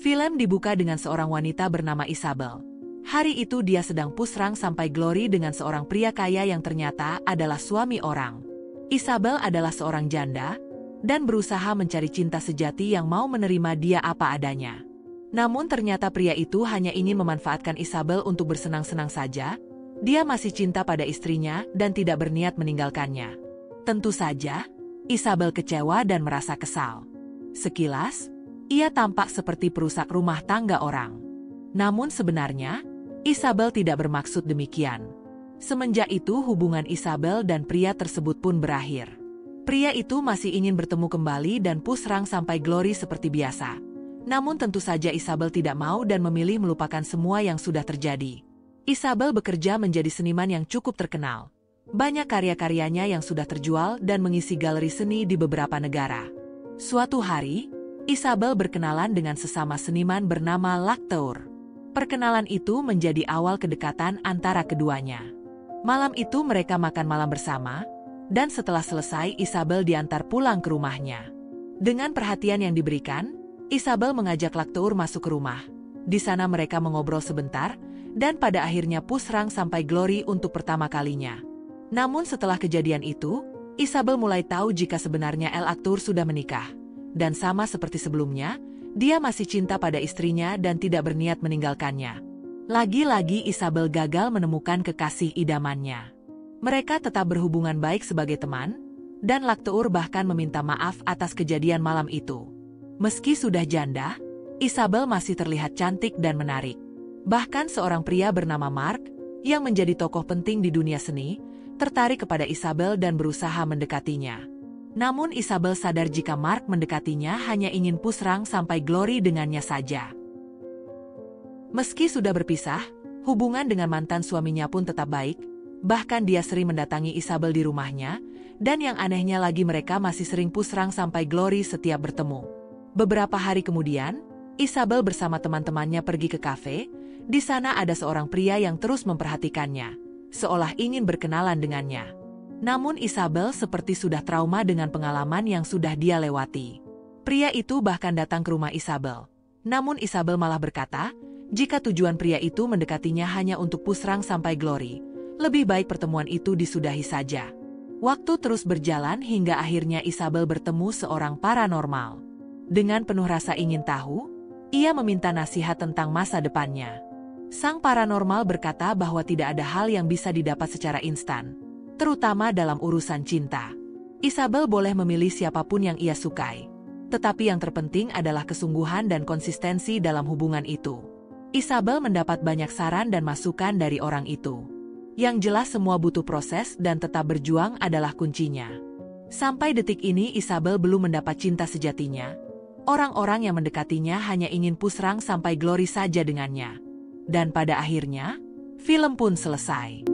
Film dibuka dengan seorang wanita bernama Isabel. Hari itu dia sedang pusrang sampai Glory dengan seorang pria kaya yang ternyata adalah suami orang. Isabel adalah seorang janda, dan berusaha mencari cinta sejati yang mau menerima dia apa adanya. Namun ternyata pria itu hanya ingin memanfaatkan Isabel untuk bersenang-senang saja. Dia masih cinta pada istrinya dan tidak berniat meninggalkannya. Tentu saja, Isabel kecewa dan merasa kesal. Sekilas, ia tampak seperti perusak rumah tangga orang. Namun sebenarnya, Isabel tidak bermaksud demikian. Semenjak itu hubungan Isabel dan pria tersebut pun berakhir. Pria itu masih ingin bertemu kembali dan pusrang sampai Glory seperti biasa. Namun tentu saja Isabel tidak mau dan memilih melupakan semua yang sudah terjadi. Isabel bekerja menjadi seniman yang cukup terkenal. Banyak karya-karyanya yang sudah terjual dan mengisi galeri seni di beberapa negara. Suatu hari, Isabel berkenalan dengan sesama seniman bernama Lactour. Perkenalan itu menjadi awal kedekatan antara keduanya. Malam itu mereka makan malam bersama, dan setelah selesai Isabel diantar pulang ke rumahnya. Dengan perhatian yang diberikan, Isabel mengajak Lactour masuk ke rumah. Di sana mereka mengobrol sebentar, dan pada akhirnya pusrang sampai Glory untuk pertama kalinya. Namun setelah kejadian itu, Isabel mulai tahu jika sebenarnya Lactour sudah menikah. Dan sama seperti sebelumnya, dia masih cinta pada istrinya dan tidak berniat meninggalkannya. Lagi-lagi Isabel gagal menemukan kekasih idamannya. Mereka tetap berhubungan baik sebagai teman, dan Lactour bahkan meminta maaf atas kejadian malam itu. Meski sudah janda, Isabel masih terlihat cantik dan menarik. Bahkan seorang pria bernama Mark, yang menjadi tokoh penting di dunia seni, tertarik kepada Isabel dan berusaha mendekatinya. Namun Isabel sadar jika Mark mendekatinya hanya ingin pusrang sampai Glory dengannya saja. Meski sudah berpisah, hubungan dengan mantan suaminya pun tetap baik, bahkan dia sering mendatangi Isabel di rumahnya, dan yang anehnya lagi mereka masih sering pusrang sampai Glory setiap bertemu. Beberapa hari kemudian, Isabel bersama teman-temannya pergi ke kafe. Di sana ada seorang pria yang terus memperhatikannya, seolah ingin berkenalan dengannya. Namun Isabel seperti sudah trauma dengan pengalaman yang sudah dia lewati. Pria itu bahkan datang ke rumah Isabel. Namun Isabel malah berkata, jika tujuan pria itu mendekatinya hanya untuk pusrang sampai Glory, lebih baik pertemuan itu disudahi saja. Waktu terus berjalan hingga akhirnya Isabel bertemu seorang paranormal. Dengan penuh rasa ingin tahu, ia meminta nasihat tentang masa depannya. Sang paranormal berkata bahwa tidak ada hal yang bisa didapat secara instan, terutama dalam urusan cinta. Isabel boleh memilih siapapun yang ia sukai, tetapi yang terpenting adalah kesungguhan dan konsistensi dalam hubungan itu. Isabel mendapat banyak saran dan masukan dari orang itu. Yang jelas semua butuh proses dan tetap berjuang adalah kuncinya. Sampai detik ini Isabel belum mendapat cinta sejatinya. Orang-orang yang mendekatinya hanya ingin pusrang sampai Glory saja dengannya. Dan pada akhirnya, film pun selesai.